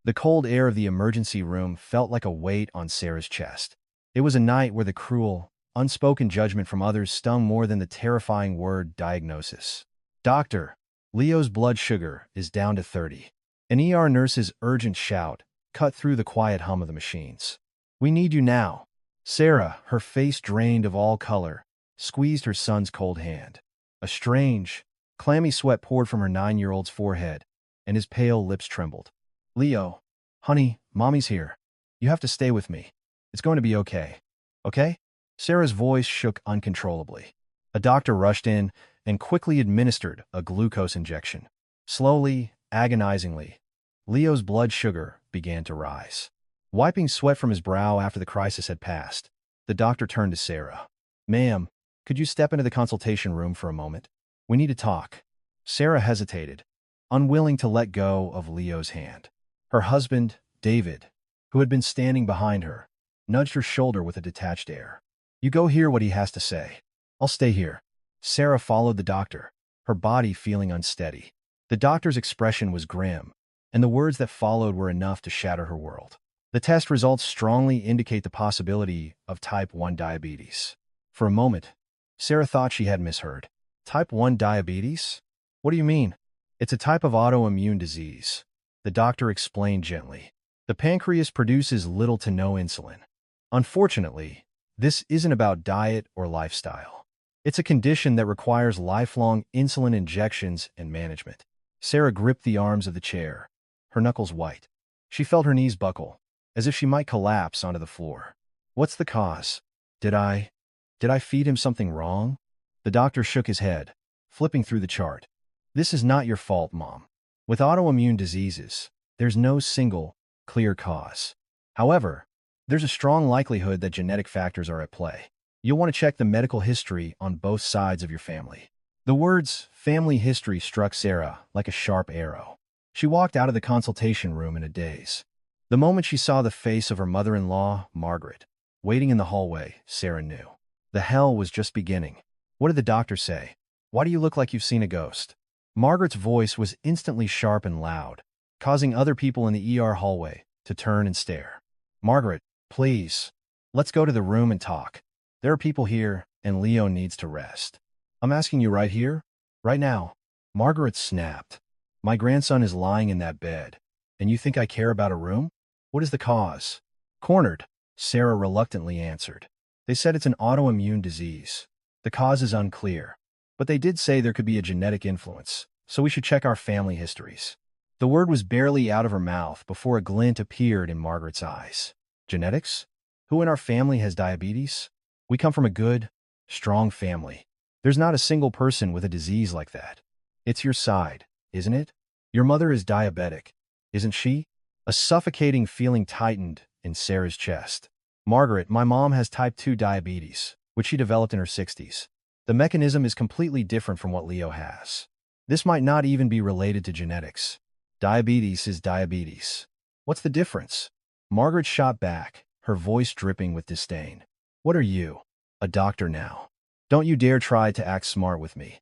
The cold air of the emergency room felt like a weight on Sarah's chest. It was a night where the cruel, unspoken judgment from others stung more than the terrifying word diagnosis. Doctor, Leo's blood sugar is down to 30. An ER nurse's urgent shout cut through the quiet hum of the machines. We need you now. Sarah, her face drained of all color, squeezed her son's cold hand. A strange, clammy sweat poured from her 9-year-old's forehead, and his pale lips trembled. Leo, honey, mommy's here. You have to stay with me. It's going to be okay. Okay? Sarah's voice shook uncontrollably. A doctor rushed in and quickly administered a glucose injection. Slowly, agonizingly, Leo's blood sugar began to rise. Wiping sweat from his brow after the crisis had passed, the doctor turned to Sarah. Ma'am, could you step into the consultation room for a moment? We need to talk. Sarah hesitated, unwilling to let go of Leo's hand. Her husband, David, who had been standing behind her, nudged her shoulder with a detached air. You go hear what he has to say. I'll stay here. Sarah followed the doctor, her body feeling unsteady. The doctor's expression was grim, and the words that followed were enough to shatter her world. The test results strongly indicate the possibility of type 1 diabetes. For a moment, Sarah thought she had misheard. Type 1 diabetes? What do you mean? It's a type of autoimmune disease, the doctor explained gently. The pancreas produces little to no insulin. Unfortunately, this isn't about diet or lifestyle. It's a condition that requires lifelong insulin injections and management. Sarah gripped the arms of the chair, her knuckles white. She felt her knees buckle, as if she might collapse onto the floor. What's the cause? Did I feed him something wrong? The doctor shook his head, flipping through the chart. This is not your fault, Mom. With autoimmune diseases, there's no single, clear cause. However, there's a strong likelihood that genetic factors are at play. You'll want to check the medical history on both sides of your family. The words family history struck Sarah like a sharp arrow. She walked out of the consultation room in a daze. The moment she saw the face of her mother-in-law, Margaret, waiting in the hallway, Sarah knew. The hell was just beginning. What did the doctor say? Why do you look like you've seen a ghost? Margaret's voice was instantly sharp and loud, causing other people in the ER hallway to turn and stare. Margaret, please. Let's go to the room and talk. There are people here, and Leo needs to rest. I'm asking you right here, right now. Margaret snapped. My grandson is lying in that bed, and you think I care about a room? What is the cause? Cornered, Sarah reluctantly answered. They said it's an autoimmune disease. The cause is unclear, but they did say there could be a genetic influence, so we should check our family histories. The word was barely out of her mouth before a glint appeared in Margaret's eyes. Genetics? Who in our family has diabetes? We come from a good, strong family. There's not a single person with a disease like that. It's your side, isn't it? Your mother is diabetic, isn't she? A suffocating feeling tightened in Sarah's chest. Margaret, my mom has type 2 diabetes, which she developed in her 60s. The mechanism is completely different from what Leo has. This might not even be related to genetics. Diabetes is diabetes. What's the difference? Margaret shot back, her voice dripping with disdain. What are you? A doctor now. Don't you dare try to act smart with me.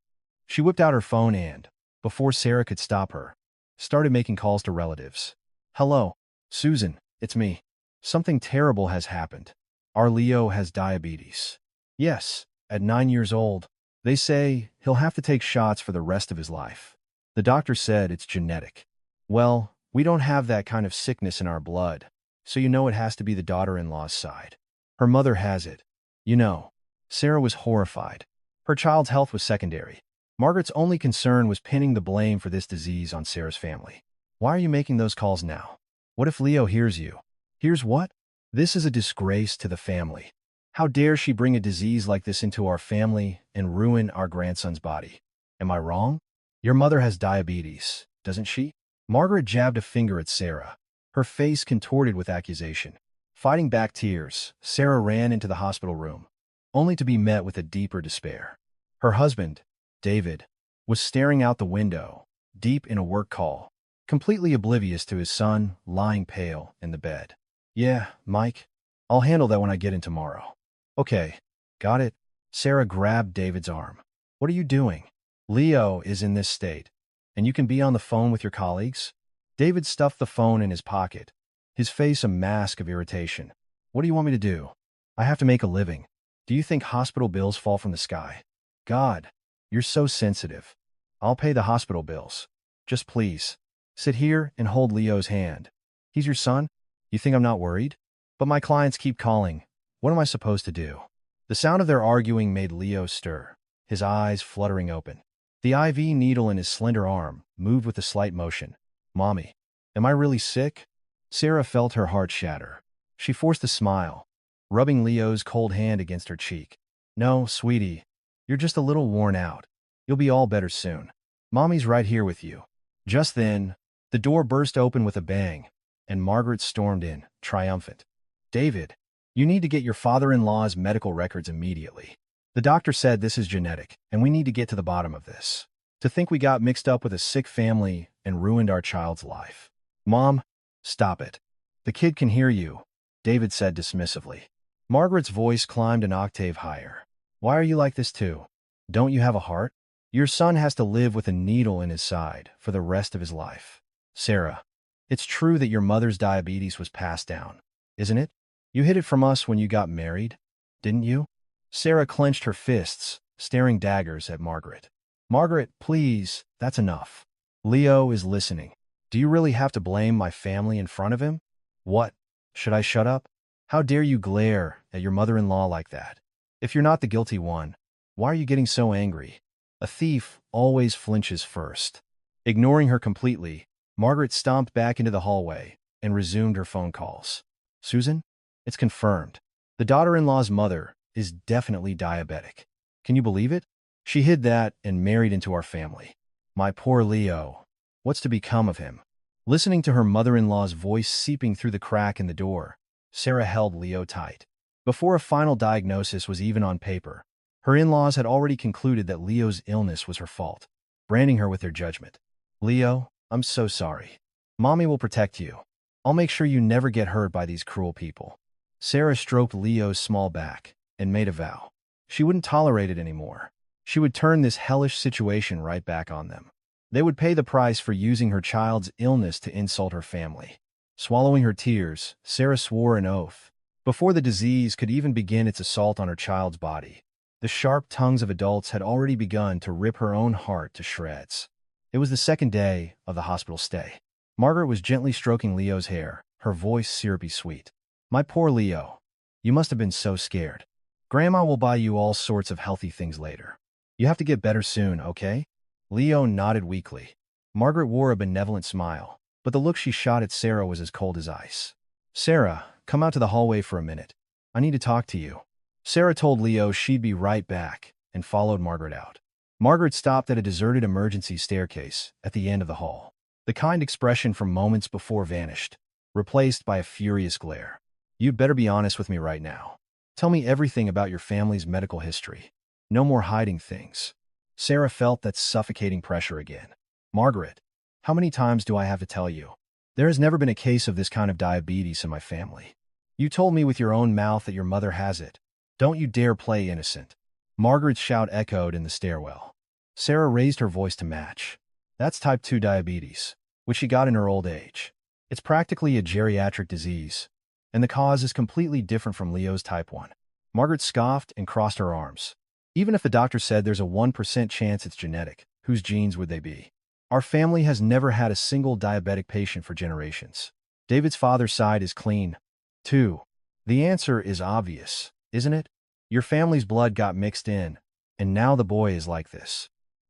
She whipped out her phone and, before Sarah could stop her, started making calls to relatives. Hello, Susan, it's me. Something terrible has happened. Our Leo has diabetes. Yes, at 9 years old. They say he'll have to take shots for the rest of his life. The doctor said it's genetic. Well, we don't have that kind of sickness in our blood, so you know it has to be the daughter-in-law's side. Her mother has it. You know. Sarah was horrified. Her child's health was secondary. Margaret's only concern was pinning the blame for this disease on Sarah's family. Why are you making those calls now? What if Leo hears you? Hears what? This is a disgrace to the family. How dare she bring a disease like this into our family and ruin our grandson's body? Am I wrong? Your mother has diabetes, doesn't she? Margaret jabbed a finger at Sarah, her face contorted with accusation. Fighting back tears, Sarah ran into the hospital room, only to be met with a deeper despair. Her husband, David, was staring out the window, deep in a work call, completely oblivious to his son lying pale in the bed. Yeah, Mike, I'll handle that when I get in tomorrow. Okay, got it? Sarah grabbed David's arm. What are you doing? Leo is in this state, and you can be on the phone with your colleagues? David stuffed the phone in his pocket, his face a mask of irritation. What do you want me to do? I have to make a living. Do you think hospital bills fall from the sky? God, you're so sensitive. I'll pay the hospital bills. Just please, sit here and hold Leo's hand. He's your son? You think I'm not worried? But my clients keep calling. What am I supposed to do? The sound of their arguing made Leo stir, his eyes fluttering open. The IV needle in his slender arm moved with a slight motion. Mommy, am I really sick? Sarah felt her heart shatter. She forced a smile, rubbing Leo's cold hand against her cheek. No, sweetie, you're just a little worn out. You'll be all better soon. Mommy's right here with you. Just then, the door burst open with a bang, and Margaret stormed in, triumphant. David, you need to get your father-in-law's medical records immediately. The doctor said this is genetic, and we need to get to the bottom of this. To think we got mixed up with a sick family and ruined our child's life. Mom, stop it. The kid can hear you, David said dismissively. Margaret's voice climbed an octave higher. Why are you like this too? Don't you have a heart? Your son has to live with a needle in his side for the rest of his life. Sarah, it's true that your mother's diabetes was passed down, isn't it? You hid it from us when you got married, didn't you? Sarah clenched her fists, staring daggers at Margaret. Margaret, please, that's enough. Leo is listening. Do you really have to blame my family in front of him? What? Should I shut up? How dare you glare at your mother-in-law like that? If you're not the guilty one, why are you getting so angry? A thief always flinches first. Ignoring her completely, Margaret stomped back into the hallway and resumed her phone calls. Susan? It's confirmed. The daughter-in-law's mother is definitely diabetic. Can you believe it? She hid that and married into our family. My poor Leo. What's to become of him? Listening to her mother-in-law's voice seeping through the crack in the door, Sarah held Leo tight. Before a final diagnosis was even on paper, her in-laws had already concluded that Leo's illness was her fault, branding her with their judgment. Leo, I'm so sorry. Mommy will protect you. I'll make sure you never get hurt by these cruel people. Sarah stroked Leo's small back and made a vow. She wouldn't tolerate it anymore. She would turn this hellish situation right back on them. They would pay the price for using her child's illness to insult her family. Swallowing her tears, Sarah swore an oath. Before the disease could even begin its assault on her child's body, the sharp tongues of adults had already begun to rip her own heart to shreds. It was the second day of the hospital stay. Margaret was gently stroking Leo's hair, her voice syrupy sweet. My poor Leo, you must have been so scared. Grandma will buy you all sorts of healthy things later. You have to get better soon, okay? Leo nodded weakly. Margaret wore a benevolent smile, but the look she shot at Sarah was as cold as ice. Sarah, come out to the hallway for a minute. I need to talk to you. Sarah told Leo she'd be right back and followed Margaret out. Margaret stopped at a deserted emergency staircase at the end of the hall. The kind expression from moments before vanished, replaced by a furious glare. You'd better be honest with me right now. Tell me everything about your family's medical history. No more hiding things. Sarah felt that suffocating pressure again. Margaret, how many times do I have to tell you? There has never been a case of this kind of diabetes in my family. You told me with your own mouth that your mother has it. Don't you dare play innocent. Margaret's shout echoed in the stairwell. Sarah raised her voice to match. That's type 2 diabetes, which she got in her old age. It's practically a geriatric disease, and the cause is completely different from Leo's type 1. Margaret scoffed and crossed her arms. Even if the doctor said there's a 1% chance it's genetic, whose genes would they be? Our family has never had a single diabetic patient for generations. David's father's side is clean, too. The answer is obvious, isn't it? Your family's blood got mixed in, and now the boy is like this.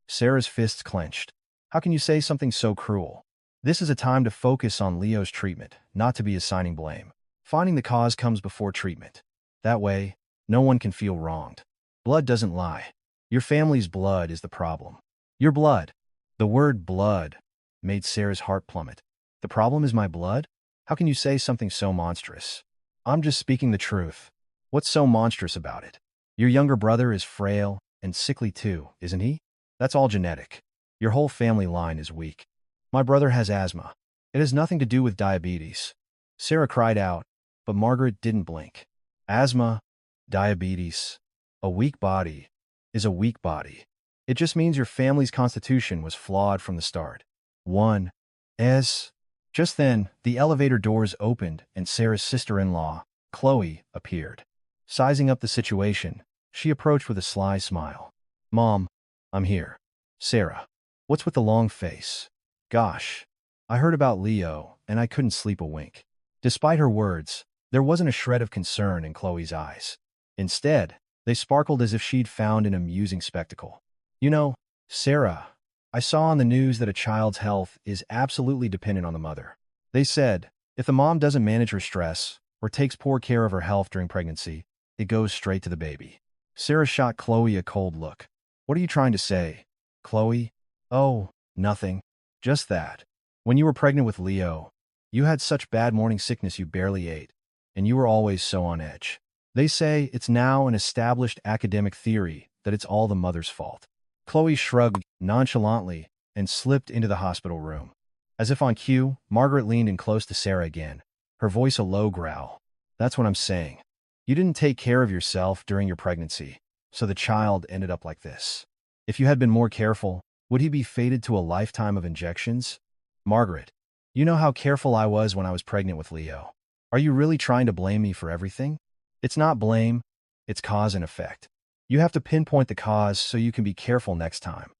Sarah's fists clenched. How can you say something so cruel? This is a time to focus on Leo's treatment, not to be assigning blame. Finding the cause comes before treatment. That way, no one can feel wronged. Blood doesn't lie. Your family's blood is the problem. Your blood. The word blood made Sarah's heart plummet. The problem is my blood? How can you say something so monstrous? I'm just speaking the truth. What's so monstrous about it? Your younger brother is frail and sickly too, isn't he? That's all genetic. Your whole family line is weak. My brother has asthma. It has nothing to do with diabetes. Sarah cried out, but Margaret didn't blink. Asthma, diabetes, a weak body is a weak body. It just means your family's constitution was flawed from the start. 1. S. Just then, the elevator doors opened and Sarah's sister-in-law, Chloe, appeared. Sizing up the situation, she approached with a sly smile. "Mom, I'm here." "Sarah, what's with the long face?" "Gosh, I heard about Leo, and I couldn't sleep a wink." Despite her words, there wasn't a shred of concern in Chloe's eyes. Instead, they sparkled as if she'd found an amusing spectacle. "You know, Sarah, I saw on the news that a child's health is absolutely dependent on the mother. They said, if the mom doesn't manage her stress or takes poor care of her health during pregnancy, it goes straight to the baby." Sarah shot Chloe a cold look. "What are you trying to say, Chloe?" "Oh, nothing. Just that. When you were pregnant with Leo, you had such bad morning sickness you barely ate, and you were always so on edge. They say it's now an established academic theory that it's all the mother's fault." Chloe shrugged nonchalantly and slipped into the hospital room. As if on cue, Margaret leaned in close to Sarah again, her voice a low growl. "That's what I'm saying. You didn't take care of yourself during your pregnancy, so the child ended up like this. If you had been more careful, would he be fated to a lifetime of injections?" "Margaret, you know how careful I was when I was pregnant with Leo. Are you really trying to blame me for everything?" "It's not blame, it's cause and effect. You have to pinpoint the cause so you can be careful next time."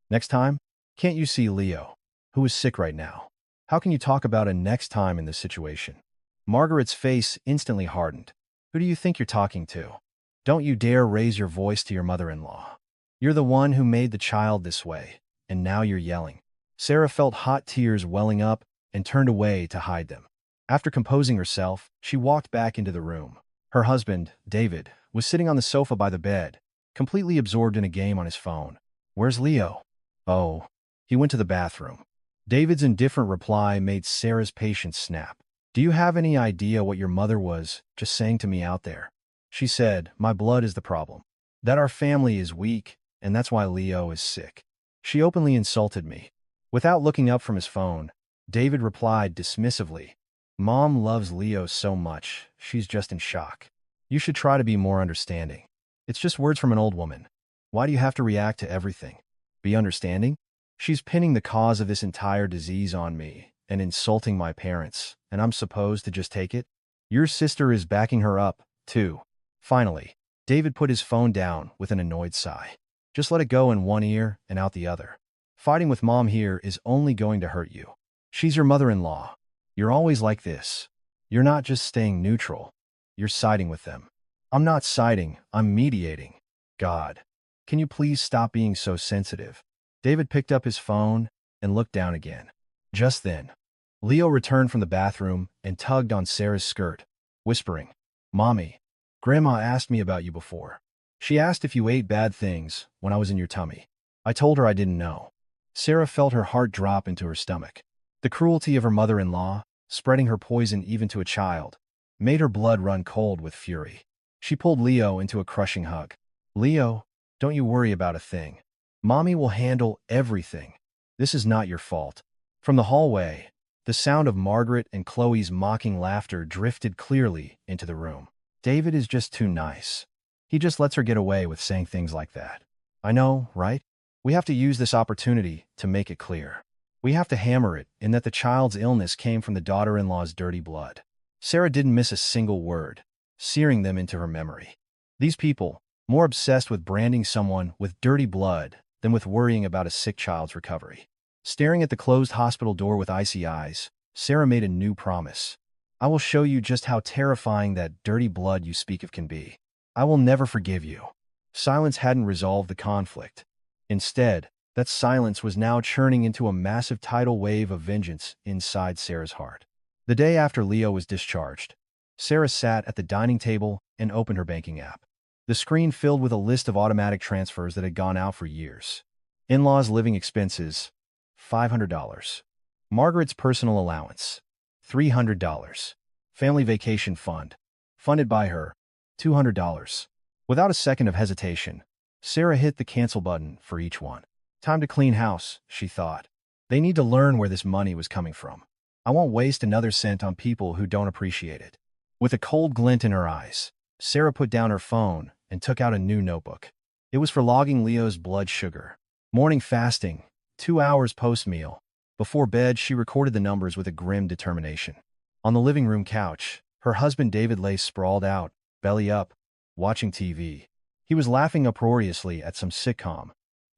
"Next time? Can't you see Leo, who is sick right now? How can you talk about a next time in this situation?" Margaret's face instantly hardened. "Who do you think you're talking to? Don't you dare raise your voice to your mother-in-law. You're the one who made the child this way, and now you're yelling." Sarah felt hot tears welling up and turned away to hide them. After composing herself, she walked back into the room. Her husband, David, was sitting on the sofa by the bed, completely absorbed in a game on his phone. "Where's Leo?" "Oh, he went to the bathroom." David's indifferent reply made Sarah's patience snap. "Do you have any idea what your mother was just saying to me out there? She said, my blood is the problem. That our family is weak, and that's why Leo is sick. She openly insulted me." Without looking up from his phone, David replied dismissively, "Mom loves Leo so much, she's just in shock. You should try to be more understanding. It's just words from an old woman. Why do you have to react to everything? Be understanding? She's pinning the cause of this entire disease on me and insulting my parents, and I'm supposed to just take it? Your sister is backing her up, too." Finally, David put his phone down with an annoyed sigh. "Just let it go in one ear and out the other. Fighting with Mom here is only going to hurt you. She's your mother-in-law. You're always like this. You're not just staying neutral. You're siding with them." "I'm not siding, I'm mediating." "God, can you please stop being so sensitive?" David picked up his phone and looked down again. Just then, Leo returned from the bathroom and tugged on Sarah's skirt, whispering, "Mommy, Grandma asked me about you before. She asked if you ate bad things when I was in your tummy. I told her I didn't know." Sarah felt her heart drop into her stomach. The cruelty of her mother-in-law, spreading her poison even to a child, made her blood run cold with fury. She pulled Leo into a crushing hug. "Leo, don't you worry about a thing. Mommy will handle everything. This is not your fault." From the hallway, the sound of Margaret and Chloe's mocking laughter drifted clearly into the room. "David is just too nice. He just lets her get away with saying things like that. I know, right? We have to use this opportunity to make it clear. We have to hammer it in that the child's illness came from the daughter-in-law's dirty blood." Sarah didn't miss a single word, searing them into her memory. These people, more obsessed with branding someone with dirty blood than with worrying about a sick child's recovery. Staring at the closed hospital door with icy eyes, Sarah made a new promise. "I will show you just how terrifying that dirty blood you speak of can be. I will never forgive you." Silence hadn't resolved the conflict. Instead, that silence was now churning into a massive tidal wave of vengeance inside Sarah's heart. The day after Leo was discharged, Sarah sat at the dining table and opened her banking app. The screen filled with a list of automatic transfers that had gone out for years. In-laws' living expenses, $500. Margaret's personal allowance, $300. Family vacation fund, funded by her, $200. Without a second of hesitation, Sarah hit the cancel button for each one. Time to clean house, she thought. They need to learn where this money was coming from. I won't waste another cent on people who don't appreciate it. With a cold glint in her eyes, Sarah put down her phone and took out a new notebook. It was for logging Leo's blood sugar. Morning fasting, 2 hours post-meal, Before bed, she recorded the numbers with a grim determination. On the living room couch, her husband David lay sprawled out, belly up, watching TV. He was laughing uproariously at some sitcom,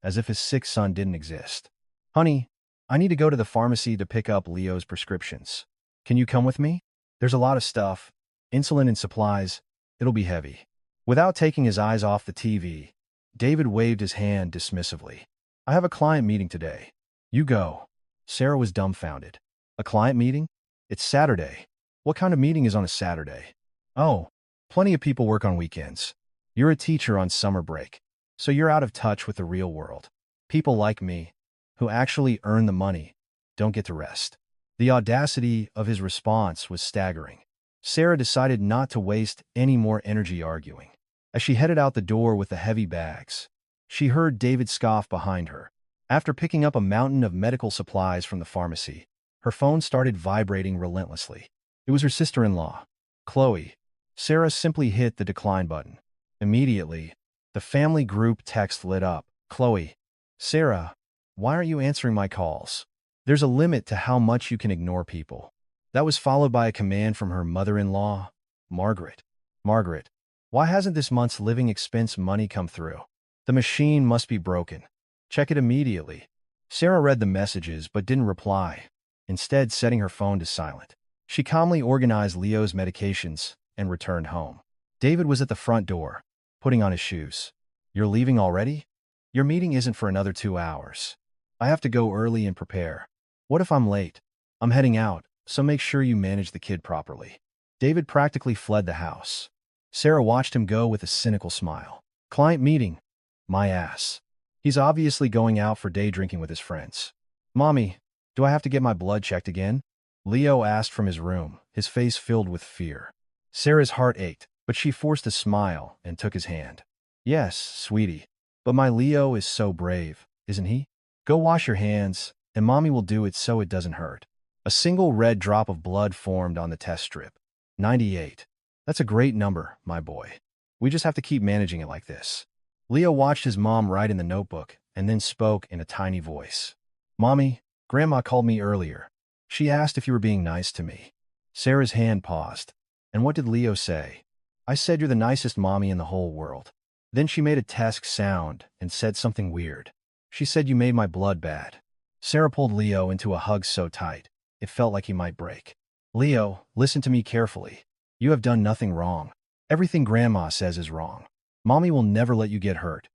as if his sick son didn't exist. "Honey, I need to go to the pharmacy to pick up Leo's prescriptions. Can you come with me? There's a lot of stuff. Insulin and supplies. It'll be heavy." Without taking his eyes off the TV, David waved his hand dismissively. "I have a client meeting today. You go." Sarah was dumbfounded. "A client meeting? It's Saturday. What kind of meeting is on a Saturday?" "Oh, plenty of people work on weekends. You're a teacher on summer break, so you're out of touch with the real world. People like me, who actually earn the money, don't get to rest." The audacity of his response was staggering. Sarah decided not to waste any more energy arguing. As she headed out the door with the heavy bags, she heard David scoff behind her. After picking up a mountain of medical supplies from the pharmacy, her phone started vibrating relentlessly. It was her sister-in-law, Chloe. Sarah simply hit the decline button. Immediately, the family group text lit up. "Chloe, Sarah, why aren't you answering my calls? There's a limit to how much you can ignore people." That was followed by a command from her mother-in-law, Margaret. "Margaret, why hasn't this month's living expense money come through? The machine must be broken. Check it immediately." Sarah read the messages but didn't reply, instead setting her phone to silent. She calmly organized Leo's medications and returned home. David was at the front door, putting on his shoes. "You're leaving already? Your meeting isn't for another 2 hours. I have to go early and prepare. What if I'm late? I'm heading out, so make sure you manage the kid properly." David practically fled the house. Sarah watched him go with a cynical smile. "Client meeting? My ass. He's obviously going out for day drinking with his friends." "Mommy, do I have to get my blood checked again?" Leo asked from his room, his face filled with fear. Sarah's heart ached, but she forced a smile and took his hand. "Yes, sweetie. But my Leo is so brave, isn't he? Go wash your hands, and Mommy will do it so it doesn't hurt." A single red drop of blood formed on the test strip. 98. "That's a great number, my boy. We just have to keep managing it like this." Leo watched his mom write in the notebook and then spoke in a tiny voice. "Mommy, Grandma called me earlier. She asked if you were being nice to me." Sarah's hand paused. "And what did Leo say?" "I said you're the nicest mommy in the whole world." Then she made a tesk sound and said something weird. "She said you made my blood bad." Sarah pulled Leo into a hug so tight, it felt like he might break. "Leo, listen to me carefully. You have done nothing wrong. Everything Grandma says is wrong. Mommy will never let you get hurt."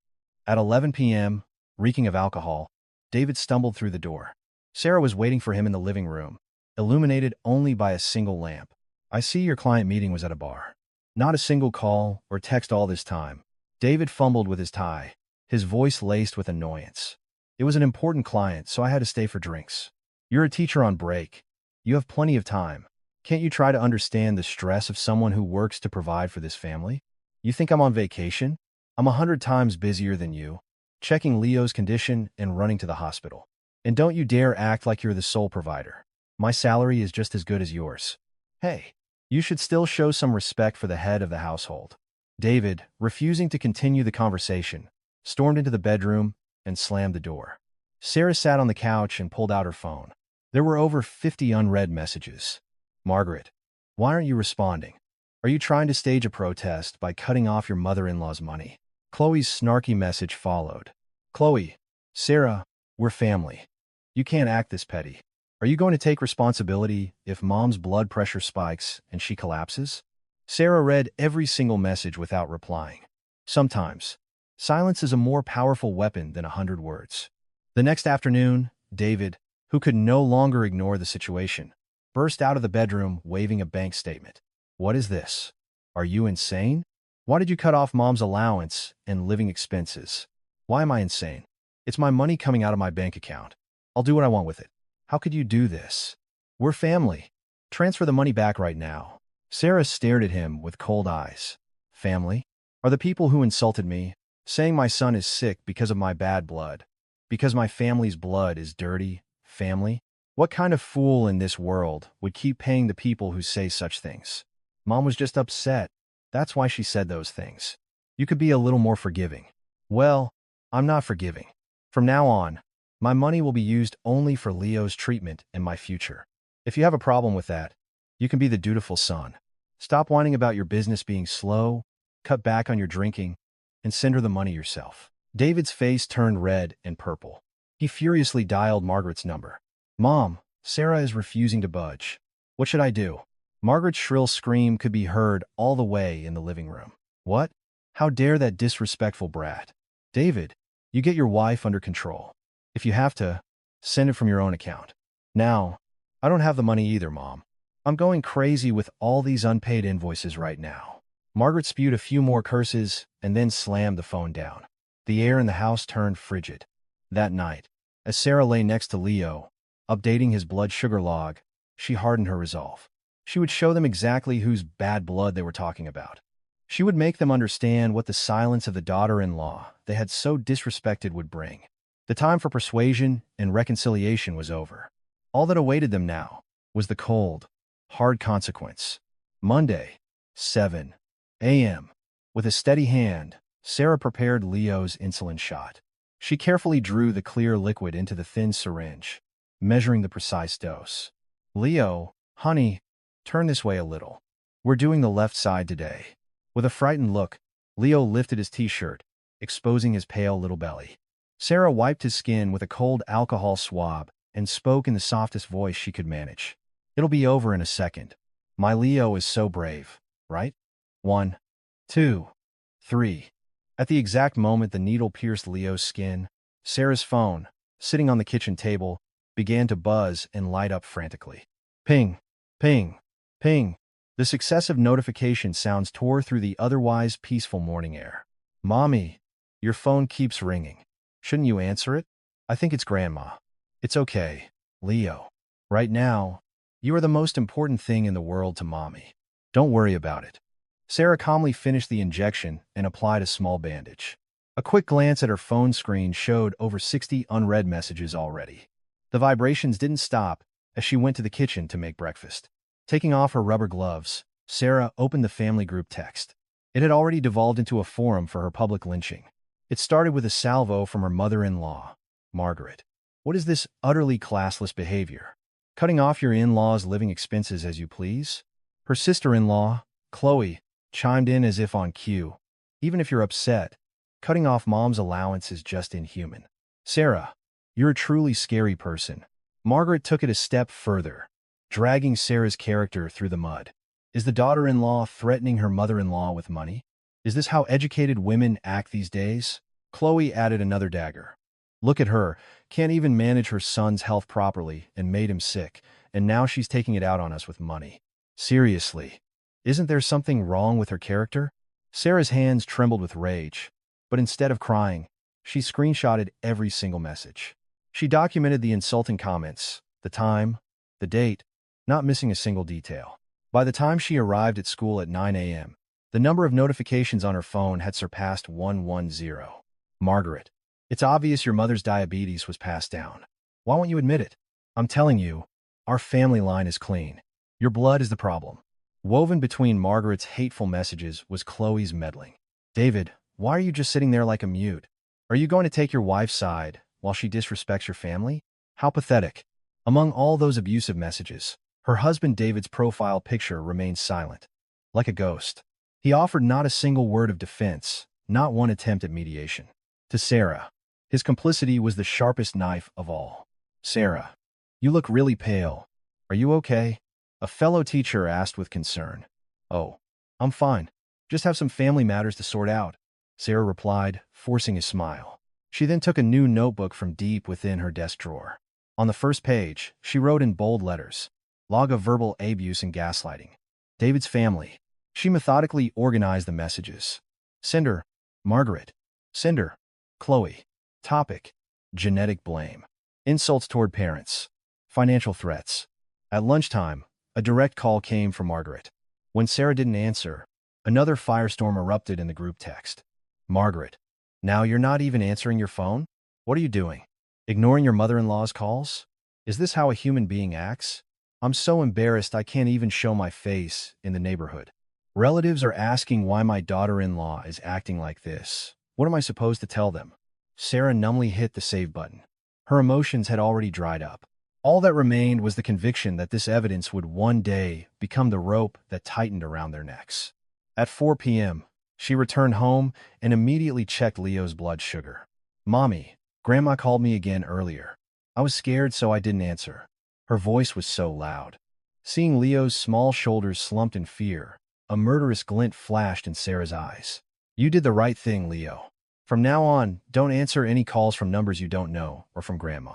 At 11 p.m., reeking of alcohol, David stumbled through the door. Sarah was waiting for him in the living room, illuminated only by a single lamp. "I see your client meeting was at a bar. Not a single call or text all this time." David fumbled with his tie, his voice laced with annoyance. "It was an important client, so I had to stay for drinks. You're a teacher on break. You have plenty of time. Can't you try to understand the stress of someone who works to provide for this family? You think I'm on vacation? I'm 100 times busier than you, checking Leo's condition and running to the hospital. And don't you dare act like you're the sole provider. My salary is just as good as yours. Hey, you should still show some respect for the head of the household." David, refusing to continue the conversation, stormed into the bedroom and slammed the door. Sarah sat on the couch and pulled out her phone. There were over 50 unread messages. "Margaret, why aren't you responding? Are you trying to stage a protest by cutting off your mother-in-law's money?" Chloe's snarky message followed. "Chloe, Sarah, we're family. You can't act this petty. Are you going to take responsibility if Mom's blood pressure spikes and she collapses?" Sarah read every single message without replying. Sometimes, silence is a more powerful weapon than 100 words. The next afternoon, David, who could no longer ignore the situation, burst out of the bedroom waving a bank statement. "What is this? Are you insane? Why did you cut off Mom's allowance and living expenses? Why am I insane? It's my money coming out of my bank account. I'll do what I want with it. How could you do this? We're family. Transfer the money back right now." Sarah stared at him with cold eyes. "Family? Are the people who insulted me, saying my son is sick because of my bad blood, because my family's blood is dirty, family? What kind of fool in this world would keep paying the people who say such things? Mom was just upset. That's why she said those things. You could be a little more forgiving." "Well, I'm not forgiving. From now on, My money will be used only for Leo's treatment and my future. If you have a problem with that, you can be the dutiful son. Stop whining about your business being slow, cut back on your drinking, and send her the money yourself. David's face turned red and purple. He furiously dialed Margaret's number. Mom, Sarah is refusing to budge. What should I do? Margaret's shrill scream could be heard all the way in the living room. What? How dare that disrespectful brat? David, you get your wife under control. If you have to, send it from your own account. Now, I don't have the money either, Mom. I'm going crazy with all these unpaid invoices right now. Margaret spewed a few more curses and then slammed the phone down. The air in the house turned frigid. That night, as Sarah lay next to Leo, updating his blood sugar log, she hardened her resolve. She would show them exactly whose bad blood they were talking about. She would make them understand what the silence of the daughter-in-law they had so disrespected would bring. The time for persuasion and reconciliation was over. All that awaited them now was the cold, hard consequence. Monday, 7 a.m. With a steady hand, Sarah prepared Leo's insulin shot. She carefully drew the clear liquid into the thin syringe, measuring the precise dose. Leo, honey, turn this way a little. We're doing the left side today. With a frightened look, Leo lifted his t-shirt, exposing his pale little belly. Sarah wiped his skin with a cold alcohol swab and spoke in the softest voice she could manage. It'll be over in a second. My Leo is so brave, right? 1, 2, 3. At the exact moment the needle pierced Leo's skin, Sarah's phone, sitting on the kitchen table, began to buzz and light up frantically. Ping, ping, ping. The successive notification sounds tore through the otherwise peaceful morning air. Mommy, your phone keeps ringing. Shouldn't you answer it? I think it's Grandma. It's okay, Leo. Right now, you are the most important thing in the world to Mommy. Don't worry about it. Sarah calmly finished the injection and applied a small bandage. A quick glance at her phone screen showed over 60 unread messages already. The vibrations didn't stop as she went to the kitchen to make breakfast. Taking off her rubber gloves, Sarah opened the family group text. It had already devolved into a forum for her public lynching. It started with a salvo from her mother-in-law, Margaret. What is this utterly classless behavior? Cutting off your in-laws' living expenses as you please? Her sister-in-law, Chloe, chimed in as if on cue. Even if you're upset, cutting off Mom's allowance is just inhuman. Sarah, you're a truly scary person. Margaret took it a step further, dragging Sarah's character through the mud. Is the daughter-in-law threatening her mother-in-law with money? Is this how educated women act these days? Chloe added another dagger. Look at her, can't even manage her son's health properly and made him sick, and now she's taking it out on us with money. Seriously, isn't there something wrong with her character? Sarah's hands trembled with rage, but instead of crying, she screenshotted every single message. She documented the insulting comments, the time, the date, not missing a single detail. By the time she arrived at school at 9 a.m., the number of notifications on her phone had surpassed 110. Margaret, it's obvious your mother's diabetes was passed down. Why won't you admit it? I'm telling you, our family line is clean. Your blood is the problem. Woven between Margaret's hateful messages was Chloe's meddling. David, why are you just sitting there like a mute? Are you going to take your wife's side while she disrespects your family? How pathetic. Among all those abusive messages, her husband David's profile picture remained silent, like a ghost. He offered not a single word of defense, not one attempt at mediation. To Sarah, his complicity was the sharpest knife of all. Sarah, you look really pale. Are you okay? A fellow teacher asked with concern. Oh, I'm fine. Just have some family matters to sort out, Sarah replied, forcing a smile. She then took a new notebook from deep within her desk drawer. On the first page, she wrote in bold letters, Log of verbal abuse and gaslighting. David's family. She methodically organized the messages. Sender, Margaret. Sender, Chloe. Topic, genetic blame. Insults toward parents. Financial threats. At lunchtime, a direct call came from Margaret. When Sarah didn't answer, another firestorm erupted in the group text. Margaret, now you're not even answering your phone? What are you doing? Ignoring your mother-in-law's calls? Is this how a human being acts? I'm so embarrassed I can't even show my face in the neighborhood. Relatives are asking why my daughter-in-law is acting like this. What am I supposed to tell them? Sarah numbly hit the save button. Her emotions had already dried up. All that remained was the conviction that this evidence would one day become the rope that tightened around their necks. At 4 p.m., she returned home and immediately checked Leo's blood sugar. "Mommy, Grandma called me again earlier. I was scared, so I didn't answer." Her voice was so loud. Seeing Leo's small shoulders slumped in fear, a murderous glint flashed in Sarah's eyes. "You did the right thing, Leo. From now on, don't answer any calls from numbers you don't know or from Grandma.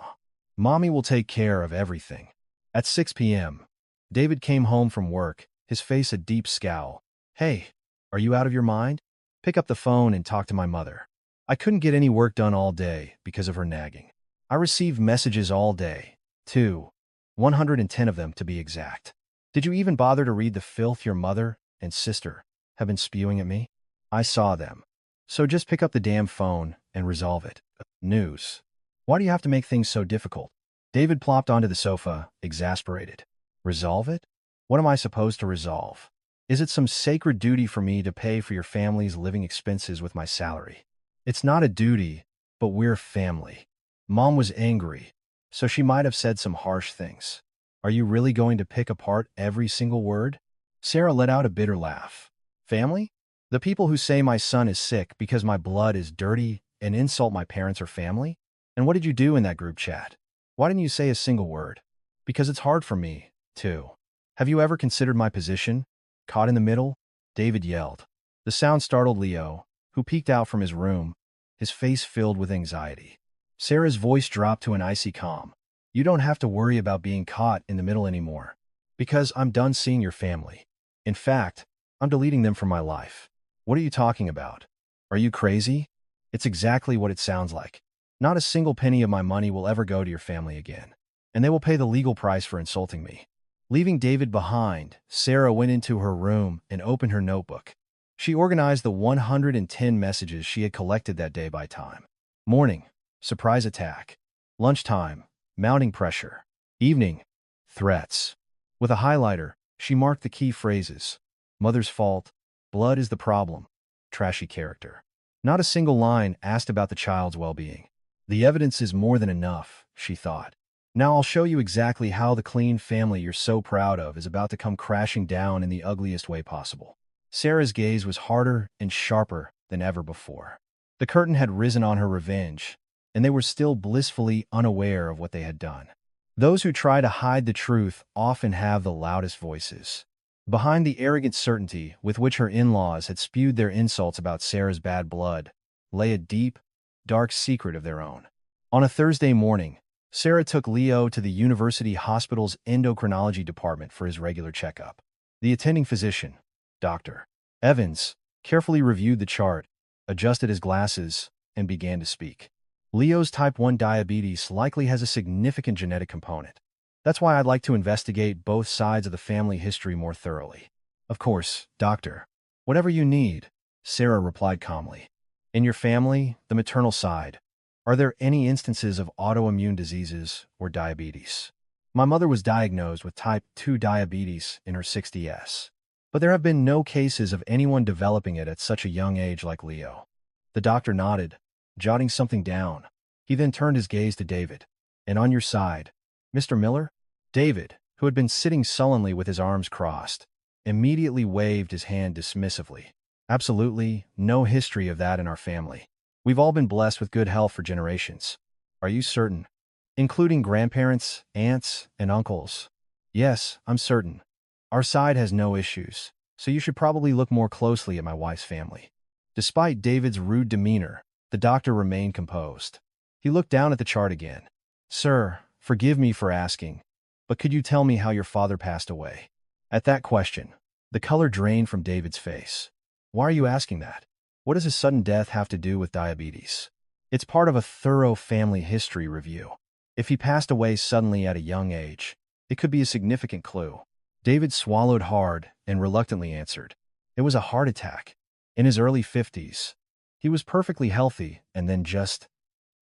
Mommy will take care of everything." At 6 p.m., David came home from work, his face a deep scowl. "Hey, are you out of your mind? Pick up the phone and talk to my mother. I couldn't get any work done all day because of her nagging. I received messages all day, too, 110 of them to be exact. Did you even bother to read the filth your mother and sister have been spewing at me? I saw them. So just pick up the damn phone and resolve it." News. Why do you have to make things so difficult? David plopped onto the sofa, exasperated. Resolve it? What am I supposed to resolve? Is it some sacred duty for me to pay for your family's living expenses with my salary? It's not a duty, but we're family. Mom was angry, so she might have said some harsh things. Are you really going to pick apart every single word? Sarah let out a bitter laugh. Family? The people who say my son is sick because my blood is dirty and insult my parents or family? And what did you do in that group chat? Why didn't you say a single word? Because it's hard for me, too. Have you ever considered my position? Caught in the middle? David yelled. The sound startled Leo, who peeked out from his room, his face filled with anxiety. Sarah's voice dropped to an icy calm. You don't have to worry about being caught in the middle anymore, because I'm done seeing your family. In fact, I'm deleting them from my life. What are you talking about? Are you crazy? It's exactly what it sounds like. Not a single penny of my money will ever go to your family again, and they will pay the legal price for insulting me. Leaving David behind, Sarah went into her room and opened her notebook. She organized the 110 messages she had collected that day by time. Morning, surprise attack. Lunchtime, mounting pressure. Evening, threats. With a highlighter, she marked the key phrases. Mother's fault. Blood is the problem. Trashy character. Not a single line asked about the child's well-being. The evidence is more than enough, she thought. Now I'll show you exactly how the clean family you're so proud of is about to come crashing down in the ugliest way possible. Sarah's gaze was harder and sharper than ever before. The curtain had risen on her revenge, and they were still blissfully unaware of what they had done. Those who try to hide the truth often have the loudest voices. Behind the arrogant certainty with which her in-laws had spewed their insults about Sarah's bad blood lay a deep, dark secret of their own. On a Thursday morning, Sarah took Leo to the university hospital's endocrinology department for his regular checkup. The attending physician, Dr. Evans, carefully reviewed the chart, adjusted his glasses, and began to speak. Leo's type 1 diabetes likely has a significant genetic component. That's why I'd like to investigate both sides of the family history more thoroughly. Of course, doctor. Whatever you need, Sarah replied calmly. In your family, the maternal side, are there any instances of autoimmune diseases or diabetes? My mother was diagnosed with type 2 diabetes in her 60s, but there have been no cases of anyone developing it at such a young age like Leo. The doctor nodded, jotting something down. He then turned his gaze to David. And on your side, Mr. Miller? David, who had been sitting sullenly with his arms crossed, immediately waved his hand dismissively. Absolutely no history of that in our family. We've all been blessed with good health for generations. Are you certain? Including grandparents, aunts, and uncles. Yes, I'm certain. Our side has no issues, so you should probably look more closely at my wife's family. Despite David's rude demeanor, the doctor remained composed. He looked down at the chart again. Sir, forgive me for asking, but could you tell me how your father passed away? At that question, the color drained from David's face. Why are you asking that? What does his sudden death have to do with diabetes? It's part of a thorough family history review. If he passed away suddenly at a young age, it could be a significant clue. David swallowed hard and reluctantly answered. It was a heart attack. In his early 50s. He was perfectly healthy and then just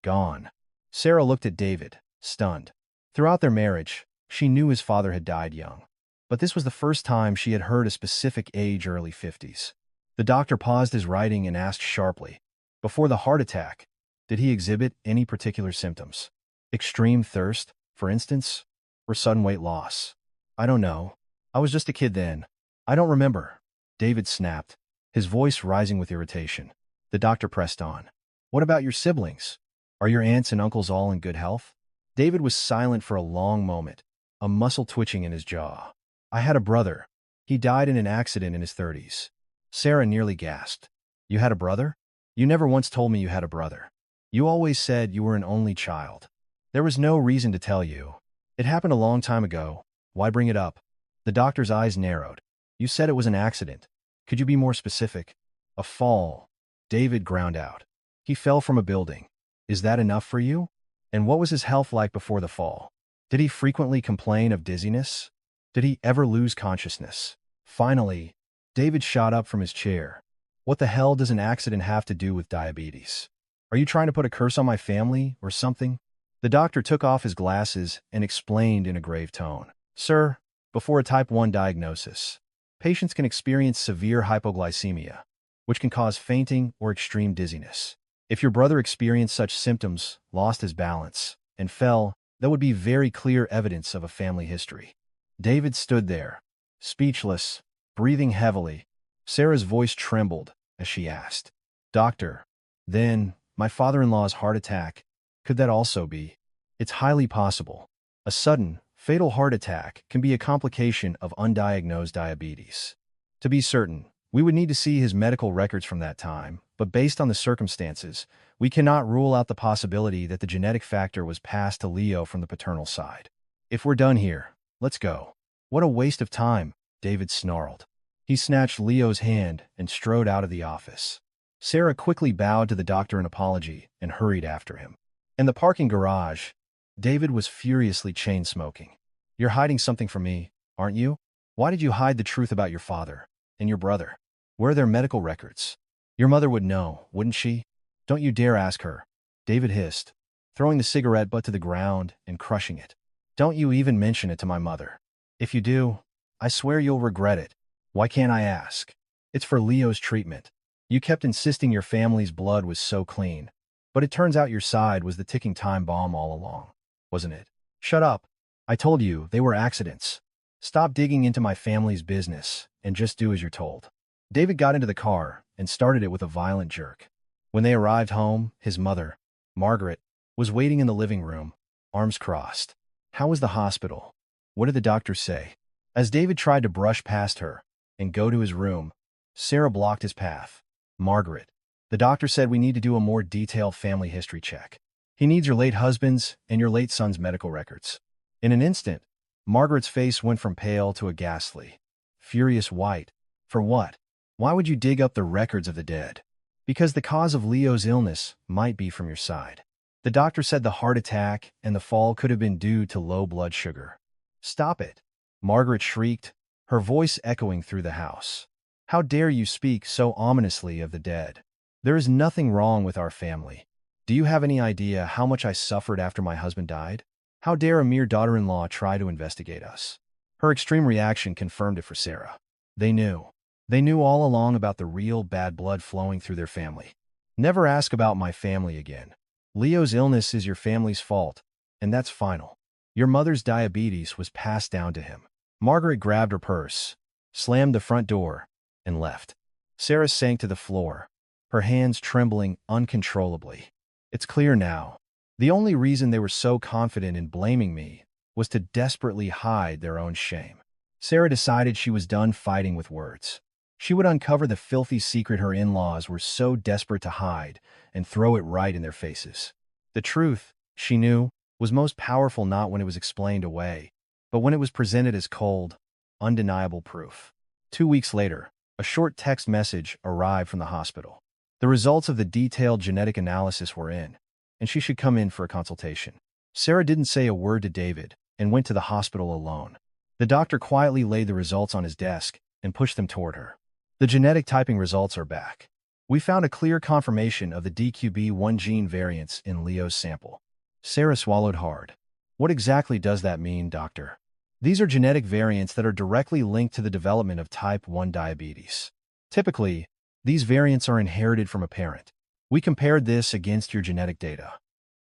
gone. Sarah looked at David, stunned. Throughout their marriage, she knew his father had died young. But this was the first time she had heard a specific age, early 50s. The doctor paused his writing and asked sharply, before the heart attack, did he exhibit any particular symptoms? Extreme thirst, for instance, or sudden weight loss? I don't know. I was just a kid then. I don't remember. David snapped, his voice rising with irritation. The doctor pressed on. What about your siblings? Are your aunts and uncles all in good health? David was silent for a long moment, a muscle twitching in his jaw. I had a brother. He died in an accident in his 30s. Sarah nearly gasped. You had a brother? You never once told me you had a brother. You always said you were an only child. There was no reason to tell you. It happened a long time ago. Why bring it up? The doctor's eyes narrowed. You said it was an accident. Could you be more specific? A fall. David ground out. He fell from a building. Is that enough for you? And what was his health like before the fall? Did he frequently complain of dizziness? Did he ever lose consciousness? Finally, David shot up from his chair. What the hell does an accident have to do with diabetes? Are you trying to put a curse on my family or something? The doctor took off his glasses and explained in a grave tone. Sir, before a type 1 diagnosis, patients can experience severe hypoglycemia, which can cause fainting or extreme dizziness. If your brother experienced such symptoms, lost his balance, and fell, that would be very clear evidence of a family history. David stood there, speechless, breathing heavily. Sarah's voice trembled as she asked, Doctor, then, my father-in-law's heart attack, could that also be? It's highly possible. A sudden, fatal heart attack can be a complication of undiagnosed diabetes. To be certain, we would need to see his medical records from that time, but based on the circumstances, we cannot rule out the possibility that the genetic factor was passed to Leo from the paternal side. If we're done here, let's go. What a waste of time, David snarled. He snatched Leo's hand and strode out of the office. Sarah quickly bowed to the doctor in apology and hurried after him. In the parking garage, David was furiously chain-smoking. You're hiding something from me, aren't you? Why did you hide the truth about your father and your brother? Where are their medical records? Your mother would know, wouldn't she? Don't you dare ask her, David hissed, throwing the cigarette butt to the ground and crushing it. Don't you even mention it to my mother. If you do, I swear you'll regret it. Why can't I ask? It's for Leo's treatment. You kept insisting your family's blood was so clean, but it turns out your side was the ticking time bomb all along, wasn't it? Shut up. I told you they were accidents. Stop digging into my family's business and just do as you're told. David got into the car and started it with a violent jerk. When they arrived home, his mother, Margaret, was waiting in the living room, arms crossed. How was the hospital? What did the doctors say? As David tried to brush past her and go to his room, Sarah blocked his path. Margaret, the doctor said we need to do a more detailed family history check. He needs your late husband's and your late son's medical records. In an instant, Margaret's face went from pale to a ghastly, furious white. For what? Why would you dig up the records of the dead? Because the cause of Leo's illness might be from your side. The doctor said the heart attack and the fall could have been due to low blood sugar. Stop it, Margaret shrieked, her voice echoing through the house. How dare you speak so ominously of the dead? There is nothing wrong with our family. Do you have any idea how much I suffered after my husband died? How dare a mere daughter-in-law try to investigate us? Her extreme reaction confirmed it for Sarah. They knew. They knew all along about the real bad blood flowing through their family. Never ask about my family again. Leo's illness is your family's fault, and that's final. Your mother's diabetes was passed down to him. Margaret grabbed her purse, slammed the front door, and left. Sarah sank to the floor, her hands trembling uncontrollably. It's clear now. The only reason they were so confident in blaming me was to desperately hide their own shame. Sarah decided she was done fighting with words. She would uncover the filthy secret her in-laws were so desperate to hide and throw it right in their faces. The truth, she knew, was most powerful not when it was explained away, but when it was presented as cold, undeniable proof. 2 weeks later, a short text message arrived from the hospital. The results of the detailed genetic analysis were in, and she should come in for a consultation. Sarah didn't say a word to David and went to the hospital alone. The doctor quietly laid the results on his desk and pushed them toward her. The genetic typing results are back. We found a clear confirmation of the DQB1 gene variants in Leo's sample. Sarah swallowed hard. What exactly does that mean, doctor? These are genetic variants that are directly linked to the development of type 1 diabetes. Typically, these variants are inherited from a parent. We compared this against your genetic data.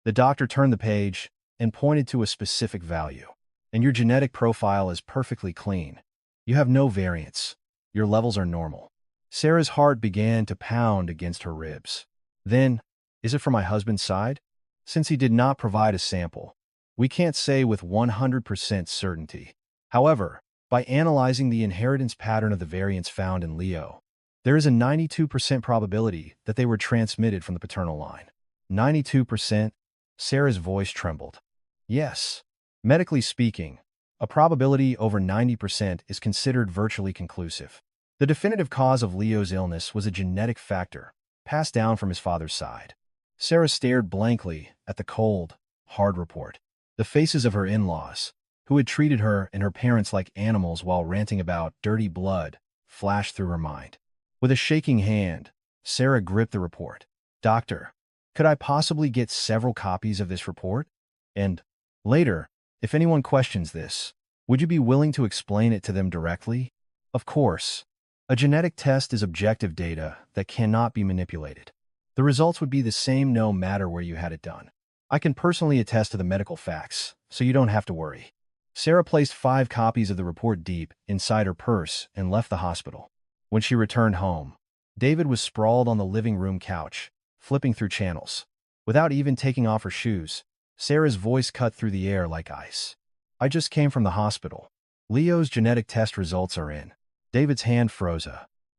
The doctor turned the page, and pointed to a specific value. And your genetic profile is perfectly clean. You have no variants. Your levels are normal. Sarah's heart began to pound against her ribs. Then, is it from my husband's side? Since he did not provide a sample, we can't say with 100% certainty. However, by analyzing the inheritance pattern of the variants found in Leo, there is a 92% probability that they were transmitted from the paternal line. 92%? Sarah's voice trembled. Yes. Medically speaking, a probability over 90% is considered virtually conclusive. The definitive cause of Leo's illness was a genetic factor, passed down from his father's side. Sarah stared blankly at the cold, hard report. The faces of her in-laws, who had treated her and her parents like animals while ranting about dirty blood, flashed through her mind. With a shaking hand, Sarah gripped the report. "Doctor, could I possibly get several copies of this report? And later, if anyone questions this, would you be willing to explain it to them directly?" Of course. A genetic test is objective data that cannot be manipulated. The results would be the same no matter where you had it done. I can personally attest to the medical facts, so you don't have to worry. Sarah placed 5 copies of the report deep inside her purse and left the hospital. When she returned home, David was sprawled on the living room couch, flipping through channels. Without even taking off her shoes, Sarah's voice cut through the air like ice. "I just came from the hospital. Leo's genetic test results are in." David's hand froze.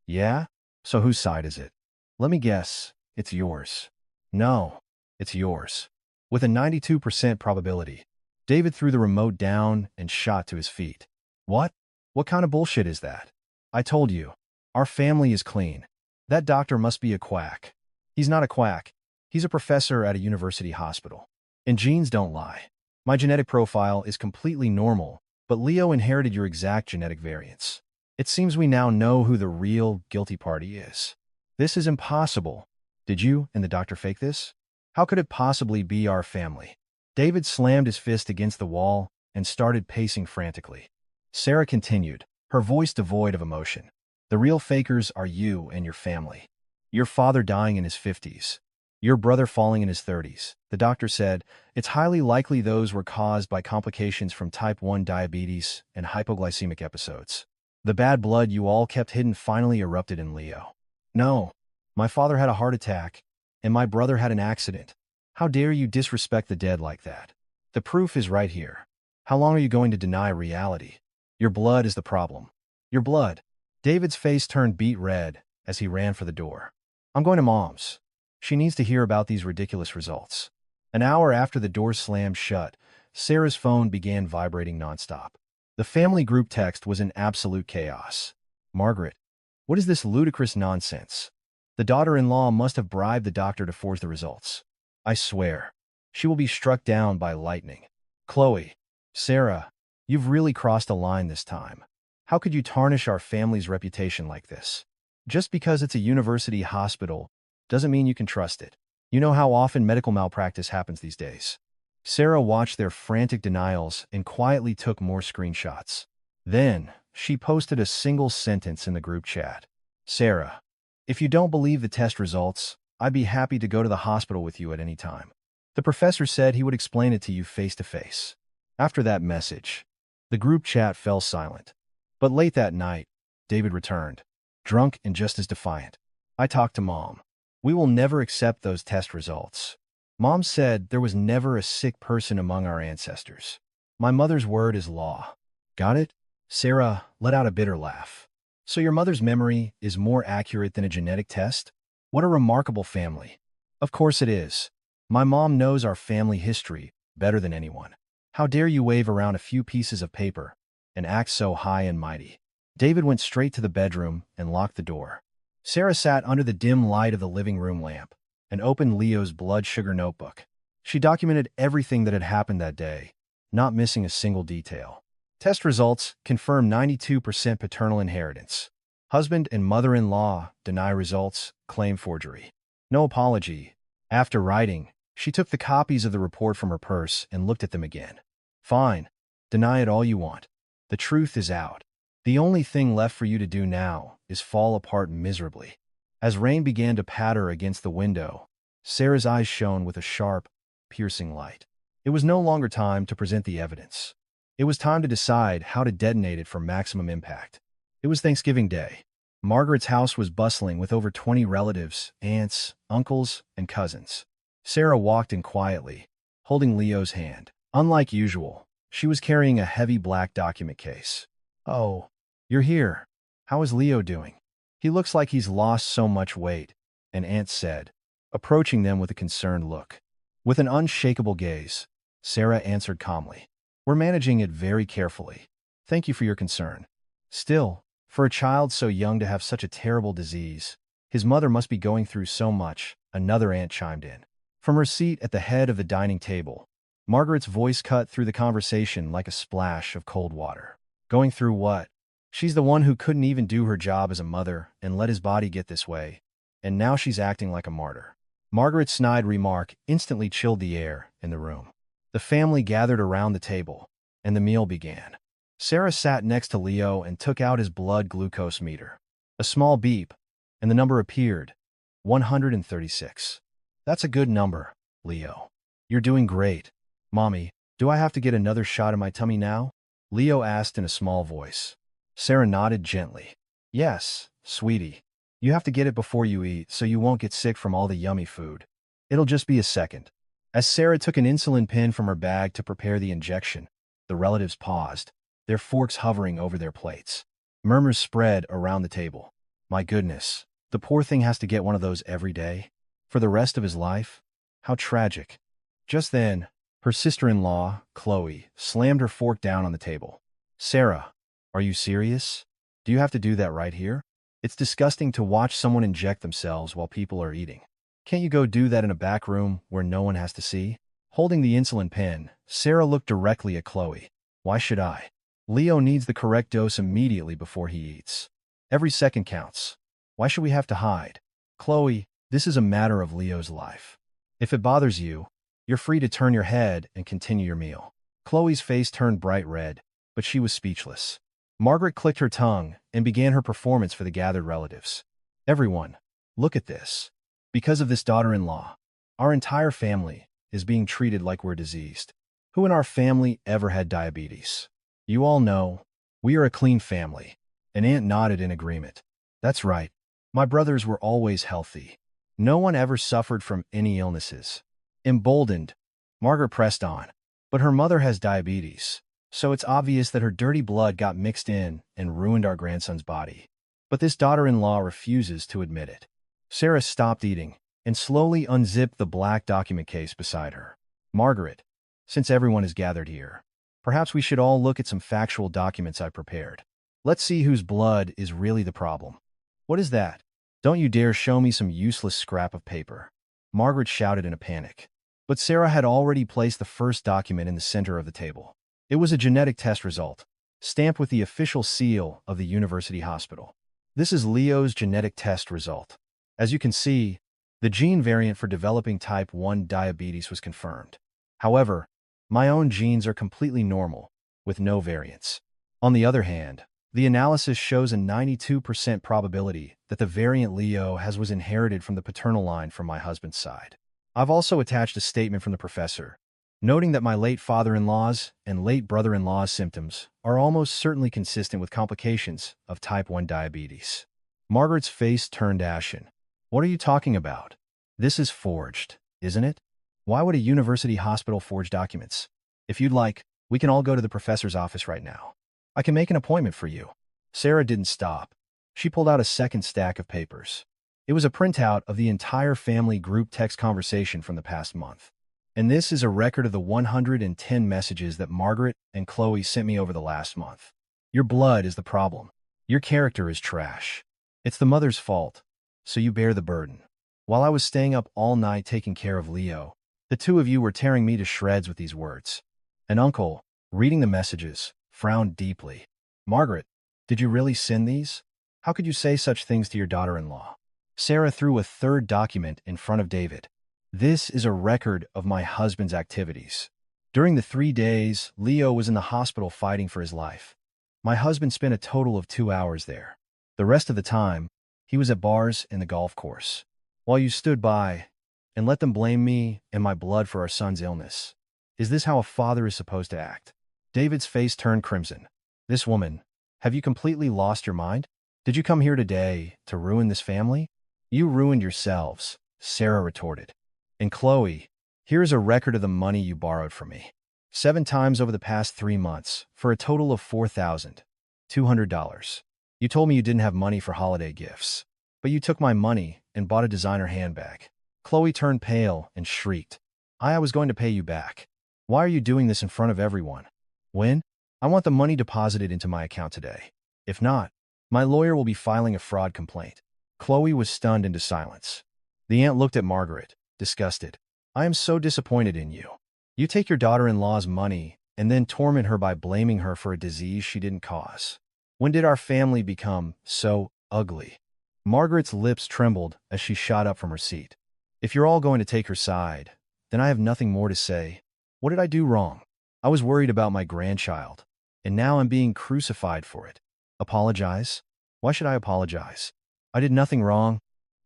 "Yeah? So whose side is it?" "Let me guess. It's yours." "No, it's yours." With a 92% probability, David threw the remote down and shot to his feet. "What? What kind of bullshit is that? I told you. Our family is clean. That doctor must be a quack." "He's not a quack. He's a professor at a university hospital. And genes don't lie. My genetic profile is completely normal, but Leo inherited your exact genetic variants. It seems we now know who the real guilty party is." "This is impossible. Did you and the doctor fake this? How could it possibly be our family?" David slammed his fist against the wall and started pacing frantically. Sarah continued, her voice devoid of emotion. "The real fakers are you and your family. Your father dying in his 50s. Your brother falling in his 30s. The doctor said it's highly likely those were caused by complications from type 1 diabetes and hypoglycemic episodes. The bad blood you all kept hidden finally erupted in Leo. No, my father had a heart attack, and my brother had an accident. How dare you disrespect the dead like that? The proof is right here. How long are you going to deny reality? Your blood is the problem. Your blood." David's face turned beet red as he ran for the door. "I'm going to Mom's. She needs to hear about these ridiculous results." An hour after the door slammed shut, Sarah's phone began vibrating nonstop. The family group text was in absolute chaos. "Margaret, what is this ludicrous nonsense? The daughter-in-law must have bribed the doctor to forge the results. I swear, she will be struck down by lightning. Chloe, Sarah, you've really crossed a line this time. How could you tarnish our family's reputation like this? Just because it's a university hospital doesn't mean you can trust it. You know how often medical malpractice happens these days." Sarah watched their frantic denials and quietly took more screenshots. Then, she posted a single sentence in the group chat. "Sarah, if you don't believe the test results, I'd be happy to go to the hospital with you at any time. The professor said he would explain it to you face to face." After that message, the group chat fell silent. But late that night, David returned, drunk and just as defiant. "I talked to Mom. We will never accept those test results. Mom said there was never a sick person among our ancestors. My mother's word is law." "Got it?" Sarah let out a bitter laugh. "So your mother's memory is more accurate than a genetic test? What a remarkable family." "Of course it is. My mom knows our family history better than anyone. How dare you wave around a few pieces of paper and act so high and mighty?" David went straight to the bedroom and locked the door. Sarah sat under the dim light of the living room lamp and opened Leo's blood sugar notebook. She documented everything that had happened that day, not missing a single detail. Test results confirm 92% paternal inheritance. Husband and mother-in-law deny results, claim forgery. No apology. After writing, she took the copies of the report from her purse and looked at them again. "Fine. Deny it all you want. The truth is out. The only thing left for you to do now is fall apart miserably." As rain began to patter against the window, Sarah's eyes shone with a sharp, piercing light. It was no longer time to present the evidence. It was time to decide how to detonate it for maximum impact. It was Thanksgiving Day. Margaret's house was bustling with over 20 relatives, aunts, uncles, and cousins. Sarah walked in quietly, holding Leo's hand. Unlike usual, she was carrying a heavy black document case. "Oh, you're here. How is Leo doing? He looks like he's lost so much weight," an aunt said, approaching them with a concerned look. With an unshakable gaze, Sarah answered calmly, "We're managing it very carefully. Thank you for your concern. Still, for a child so young to have such a terrible disease, his mother must be going through so much," another aunt chimed in. From her seat at the head of the dining table, Margaret's voice cut through the conversation like a splash of cold water. "Going through what? She's the one who couldn't even do her job as a mother and let his body get this way, and now she's acting like a martyr." Margaret's snide remark instantly chilled the air in the room. The family gathered around the table, and the meal began. Sarah sat next to Leo and took out his blood glucose meter. A small beep, and the number appeared, 136. "That's a good number, Leo. You're doing great." "Mommy, do I have to get another shot in my tummy now?" Leo asked in a small voice. Sarah nodded gently. "Yes, sweetie. You have to get it before you eat so you won't get sick from all the yummy food. It'll just be a second." As Sarah took an insulin pen from her bag to prepare the injection, the relatives paused, their forks hovering over their plates. Murmurs spread around the table. "My goodness, the poor thing has to get one of those every day? For the rest of his life? How tragic." Just then, her sister-in-law, Chloe, slammed her fork down on the table. "Sarah, are you serious? Do you have to do that right here? It's disgusting to watch someone inject themselves while people are eating. Can't you go do that in a back room where no one has to see?" Holding the insulin pen, Sarah looked directly at Chloe. "Why should I? Leo needs the correct dose immediately before he eats. Every second counts. Why should we have to hide?" "Chloe, this is a matter of Leo's life. If it bothers you, you're free to turn your head and continue your meal." Chloe's face turned bright red, but she was speechless. Margaret clicked her tongue and began her performance for the gathered relatives. "Everyone, look at this. Because of this daughter-in-law, our entire family is being treated like we're diseased. Who in our family ever had diabetes? You all know, we are a clean family." An aunt nodded in agreement. "That's right. My brothers were always healthy. No one ever suffered from any illnesses." Emboldened, Margaret pressed on. "But her mother has diabetes, so it's obvious that her dirty blood got mixed in and ruined our grandson's body. But this daughter-in-law refuses to admit it." Sarah stopped eating and slowly unzipped the black document case beside her. "Margaret, since everyone is gathered here, perhaps we should all look at some factual documents I prepared. Let's see whose blood is really the problem." "What is that? Don't you dare show me some useless scrap of paper," Margaret shouted in a panic. But Sarah had already placed the first document in the center of the table. It was a genetic test result, stamped with the official seal of the university hospital. "This is Leo's genetic test result. As you can see, the gene variant for developing type 1 diabetes was confirmed. However, my own genes are completely normal, with no variants. On the other hand, the analysis shows a 92% probability that the variant Leo has was inherited from the paternal line from my husband's side. I've also attached a statement from the professor, noting that my late father-in-law's and late brother-in-law's symptoms are almost certainly consistent with complications of type 1 diabetes." Margaret's face turned ashen. "What are you talking about? This is forged, isn't it? Why would a university hospital forge documents? If you'd like, we can all go to the professor's office right now. I can make an appointment for you." Sarah didn't stop. She pulled out a second stack of papers. It was a printout of the entire family group text conversation from the past month. "And this is a record of the 110 messages that Margaret and Chloe sent me over the last month. Your blood is the problem. Your character is trash. It's the mother's fault, so you bear the burden. While I was staying up all night taking care of Leo, the two of you were tearing me to shreds with these words." An uncle, reading the messages, frowned deeply. "Margaret, did you really send these? How could you say such things to your daughter-in-law?" Sarah threw a third document in front of David. "This is a record of my husband's activities. During the 3 days Leo was in the hospital fighting for his life, my husband spent a total of 2 hours there. The rest of the time, he was at bars and the golf course. While you stood by and let them blame me and my blood for our son's illness. Is this how a father is supposed to act? David's face turned crimson. This woman, have you completely lost your mind? Did you come here today to ruin this family? You ruined yourselves, Sarah retorted. And Chloe, here is a record of the money you borrowed from me. 7 times over the past 3 months, for a total of $4,200. You told me you didn't have money for holiday gifts, but you took my money and bought a designer handbag. Chloe turned pale and shrieked. I was going to pay you back. Why are you doing this in front of everyone? When? I want the money deposited into my account today. If not, my lawyer will be filing a fraud complaint. Chloe was stunned into silence. The aunt looked at Margaret, disgusted. I am so disappointed in you. You take your daughter-in-law's money and then torment her by blaming her for a disease she didn't cause. When did our family become so ugly? Margaret's lips trembled as she shot up from her seat. If you're all going to take her side, then I have nothing more to say. What did I do wrong? I was worried about my grandchild, and now I'm being crucified for it. Apologize? Why should I apologize? I did nothing wrong.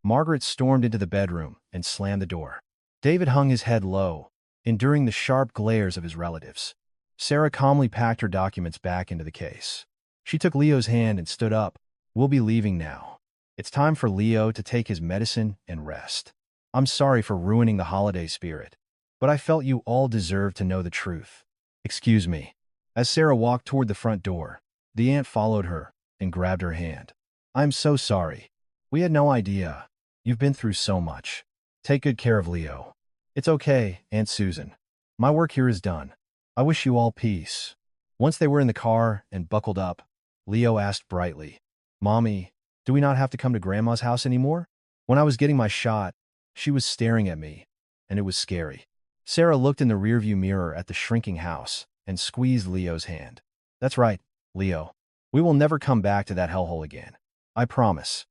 Margaret stormed into the bedroom and slammed the door. David hung his head low, enduring the sharp glares of his relatives. Sarah calmly packed her documents back into the case. She took Leo's hand and stood up. We'll be leaving now. It's time for Leo to take his medicine and rest. I'm sorry for ruining the holiday spirit, but I felt you all deserved to know the truth. Excuse me. As Sarah walked toward the front door, the aunt followed her and grabbed her hand. I'm so sorry. We had no idea. You've been through so much. Take good care of Leo. It's okay, Aunt Susan. My work here is done. I wish you all peace. Once they were in the car and buckled up, Leo asked brightly, Mommy, do we not have to come to Grandma's house anymore? When I was getting my shot, she was staring at me, and it was scary. Sarah looked in the rearview mirror at the shrinking house and squeezed Leo's hand. That's right, Leo. We will never come back to that hellhole again. I promise.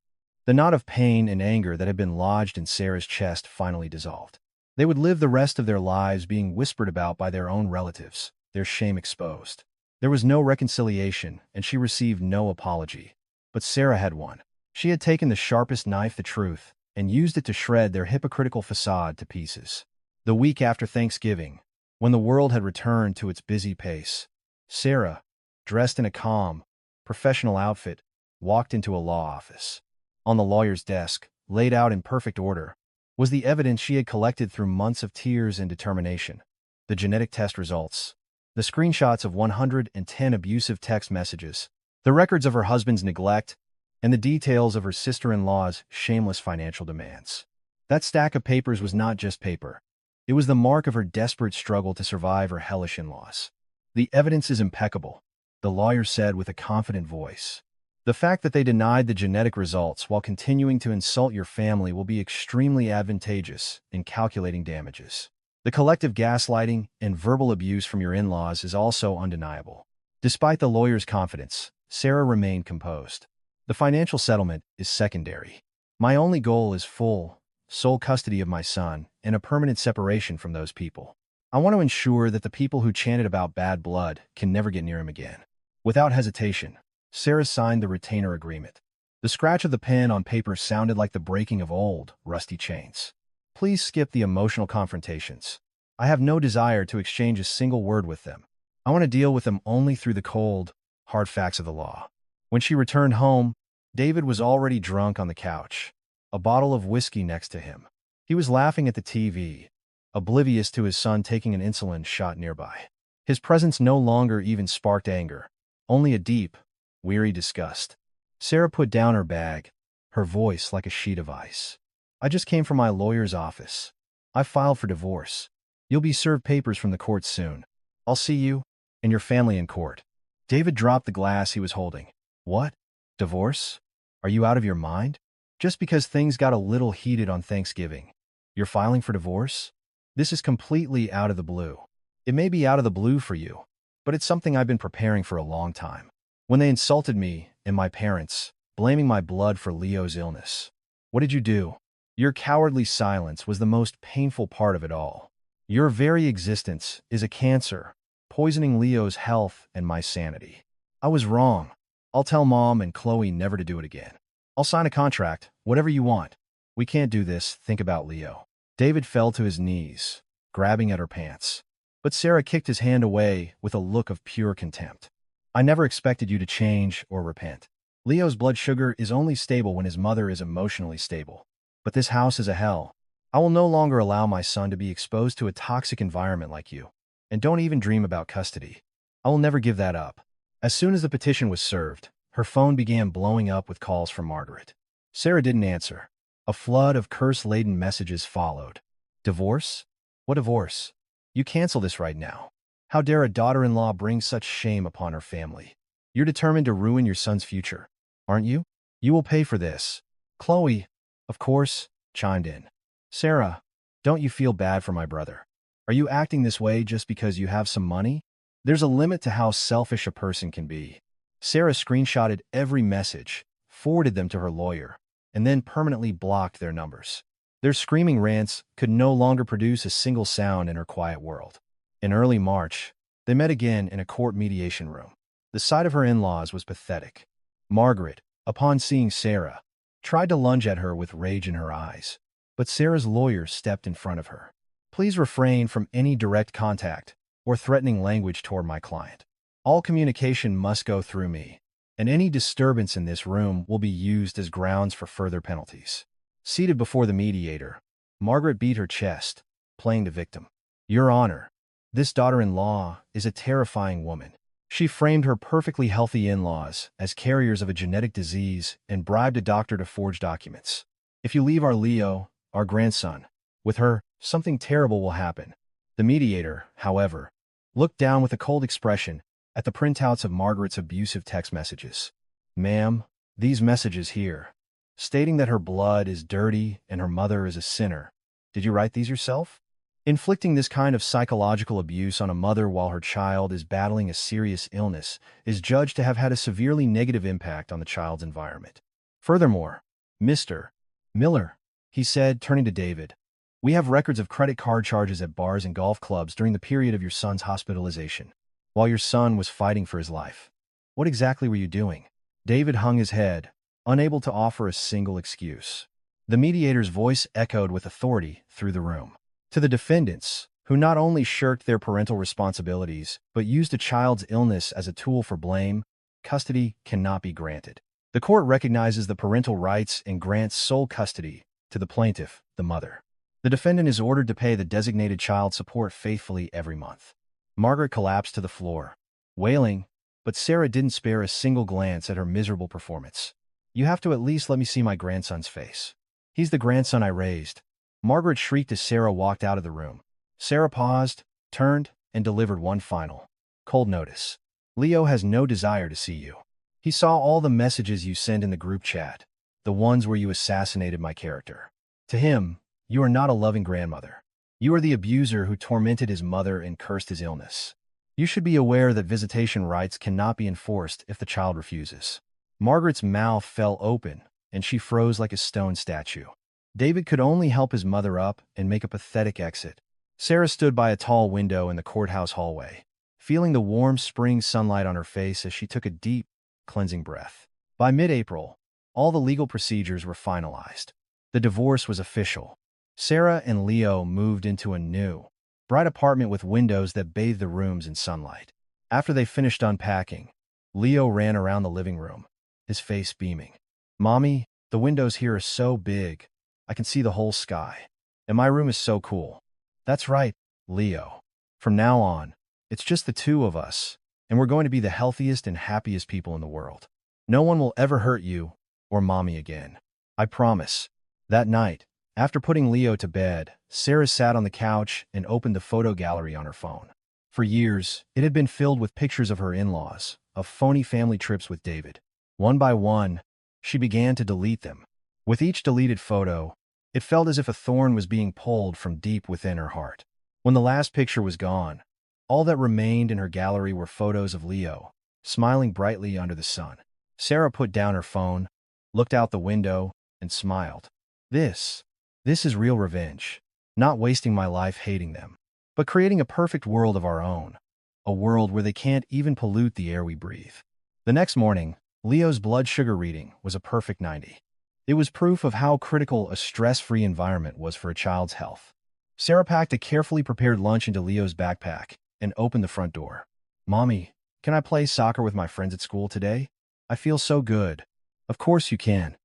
The knot of pain and anger that had been lodged in Sarah's chest finally dissolved. They would live the rest of their lives being whispered about by their own relatives, their shame exposed. There was no reconciliation, and she received no apology. But Sarah had one. She had taken the sharpest knife, the truth, and used it to shred their hypocritical facade to pieces. The week after Thanksgiving, when the world had returned to its busy pace, Sarah, dressed in a calm, professional outfit, walked into a law office. On the lawyer's desk, laid out in perfect order, was the evidence she had collected through months of tears and determination. The genetic test results, the screenshots of 110 abusive text messages, the records of her husband's neglect, and the details of her sister-in-law's shameless financial demands. That stack of papers was not just paper. It was the mark of her desperate struggle to survive her hellish in-laws. The evidence is impeccable, the lawyer said with a confident voice. The fact that they denied the genetic results while continuing to insult your family will be extremely advantageous in calculating damages. The collective gaslighting and verbal abuse from your in-laws is also undeniable. Despite the lawyer's confidence, Sarah remained composed. The financial settlement is secondary. My only goal is sole custody of my son and a permanent separation from those people. I want to ensure that the people who chanted about bad blood can never get near him again. Without hesitation, Sarah signed the retainer agreement. The scratch of the pen on paper sounded like the breaking of old, rusty chains. Please skip the emotional confrontations. I have no desire to exchange a single word with them. I want to deal with them only through the cold, hard facts of the law. When she returned home, David was already drunk on the couch, a bottle of whiskey next to him. He was laughing at the TV, oblivious to his son taking an insulin shot nearby. His presence no longer even sparked anger, only a deep, weary disgust. Sarah put down her bag, her voice like a sheet of ice. I just came from my lawyer's office. I filed for divorce. You'll be served papers from the court soon. I'll see you and your family in court. David dropped the glass he was holding. What? Divorce? Are you out of your mind? Just because things got a little heated on Thanksgiving, you're filing for divorce? This is completely out of the blue. It may be out of the blue for you, but it's something I've been preparing for a long time. When they insulted me and my parents, blaming my blood for Leo's illness, what did you do? Your cowardly silence was the most painful part of it all. Your very existence is a cancer, poisoning Leo's health and my sanity. I was wrong. I'll tell Mom and Chloe never to do it again. I'll sign a contract, whatever you want. We can't do this, think about Leo. David fell to his knees, grabbing at her pants. But Sarah kicked his hand away with a look of pure contempt. I never expected you to change or repent. Leo's blood sugar is only stable when his mother is emotionally stable. But this house is a hell. I will no longer allow my son to be exposed to a toxic environment like you. And don't even dream about custody. I will never give that up. As soon as the petition was served, her phone began blowing up with calls from Margaret. Sarah didn't answer. A flood of curse-laden messages followed. Divorce? What divorce? You cancel this right now. How dare a daughter-in-law bring such shame upon her family? You're determined to ruin your son's future, aren't you? You will pay for this. Chloe, of course, chimed in. Sarah, don't you feel bad for my brother? Are you acting this way just because you have some money? There's a limit to how selfish a person can be. Sarah screenshotted every message, forwarded them to her lawyer, and then permanently blocked their numbers. Their screaming rants could no longer produce a single sound in her quiet world. In early March, they met again in a court mediation room. The sight of her in-laws was pathetic. Margaret, upon seeing Sarah, tried to lunge at her with rage in her eyes, but Sarah's lawyer stepped in front of her. Please refrain from any direct contact or threatening language toward my client. All communication must go through me, and any disturbance in this room will be used as grounds for further penalties. Seated before the mediator, Margaret beat her chest, playing the victim. Your Honor, this daughter-in-law is a terrifying woman. She framed her perfectly healthy in-laws as carriers of a genetic disease and bribed a doctor to forge documents. If you leave our Leo, our grandson, with her, something terrible will happen. The mediator, however, looked down with a cold expression at the printouts of Margaret's abusive text messages. Ma'am, these messages here, stating that her blood is dirty and her mother is a sinner. Did you write these yourself? Inflicting this kind of psychological abuse on a mother while her child is battling a serious illness is judged to have had a severely negative impact on the child's environment. Furthermore, Mr. Miller, he said, turning to David, we have records of credit card charges at bars and golf clubs during the period of your son's hospitalization, while your son was fighting for his life. What exactly were you doing? David hung his head, unable to offer a single excuse. The mediator's voice echoed with authority through the room. To the defendants, who not only shirked their parental responsibilities but used a child's illness as a tool for blame, custody cannot be granted. The court recognizes the parental rights and grants sole custody to the plaintiff, the mother. The defendant is ordered to pay the designated child support faithfully every month. Margaret collapsed to the floor, wailing, but Sarah didn't spare a single glance at her miserable performance. You have to at least let me see my grandson's face. He's the grandson I raised. Margaret shrieked as Sarah walked out of the room. Sarah paused, turned, and delivered one final, cold notice. Leo has no desire to see you. He saw all the messages you sent in the group chat, the ones where you assassinated my character. To him, you are not a loving grandmother. You are the abuser who tormented his mother and cursed his illness. You should be aware that visitation rights cannot be enforced if the child refuses. Margaret's mouth fell open, and she froze like a stone statue. David could only help his mother up and make a pathetic exit. Sarah stood by a tall window in the courthouse hallway, feeling the warm spring sunlight on her face as she took a deep, cleansing breath. By mid-April, all the legal procedures were finalized. The divorce was official. Sarah and Leo moved into a new, bright apartment with windows that bathed the rooms in sunlight. After they finished unpacking, Leo ran around the living room, his face beaming. Mommy, the windows here are so big, I can see the whole sky. And my room is so cool. That's right, Leo. From now on, it's just the two of us, and we're going to be the healthiest and happiest people in the world. No one will ever hurt you or Mommy again. I promise. That night, after putting Leo to bed, Sarah sat on the couch and opened the photo gallery on her phone. For years, it had been filled with pictures of her in-laws, of phony family trips with David. One by one, she began to delete them. With each deleted photo, it felt as if a thorn was being pulled from deep within her heart. When the last picture was gone, all that remained in her gallery were photos of Leo, smiling brightly under the sun. Sarah put down her phone, looked out the window, and smiled. This is real revenge. Not wasting my life hating them, but creating a perfect world of our own. A world where they can't even pollute the air we breathe. The next morning, Leo's blood sugar reading was a perfect 90. It was proof of how critical a stress-free environment was for a child's health. Sarah packed a carefully prepared lunch into Leo's backpack and opened the front door. Mommy, can I play soccer with my friends at school today? I feel so good. Of course you can.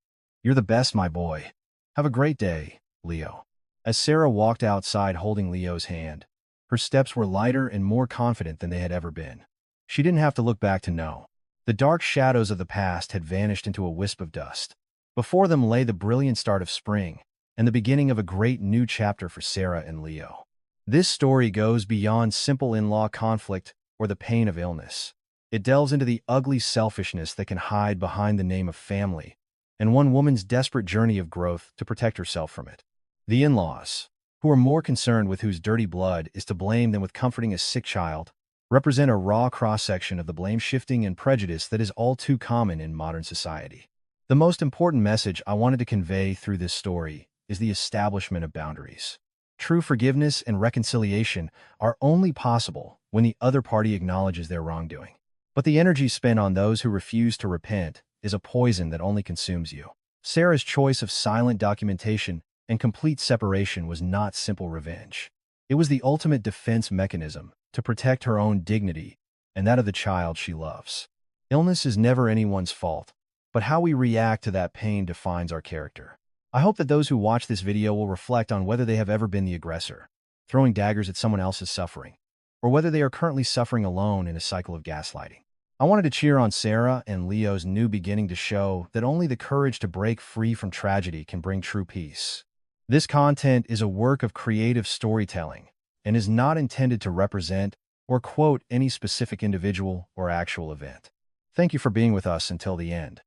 You're the best, my boy. Have a great day, Leo. As Sarah walked outside holding Leo's hand, her steps were lighter and more confident than they had ever been. She didn't have to look back to know. The dark shadows of the past had vanished into a wisp of dust. Before them lay the brilliant start of spring and the beginning of a great new chapter for Sarah and Leo. This story goes beyond simple in-law conflict or the pain of illness. It delves into the ugly selfishness that can hide behind the name of family and one woman's desperate journey of growth to protect herself from it. The in-laws, who are more concerned with whose dirty blood is to blame than with comforting a sick child, represent a raw cross-section of the blame-shifting and prejudice that is all too common in modern society. The most important message I wanted to convey through this story is the establishment of boundaries. True forgiveness and reconciliation are only possible when the other party acknowledges their wrongdoing. But the energy spent on those who refuse to repent is a poison that only consumes you. Sarah's choice of silent documentation and complete separation was not simple revenge. It was the ultimate defense mechanism to protect her own dignity and that of the child she loves. Illness is never anyone's fault, but how we react to that pain defines our character. I hope that those who watch this video will reflect on whether they have ever been the aggressor, throwing daggers at someone else's suffering, or whether they are currently suffering alone in a cycle of gaslighting. I wanted to cheer on Sarah and Leo's new beginning to show that only the courage to break free from tragedy can bring true peace. This content is a work of creative storytelling and is not intended to represent or quote any specific individual or actual event. Thank you for being with us until the end.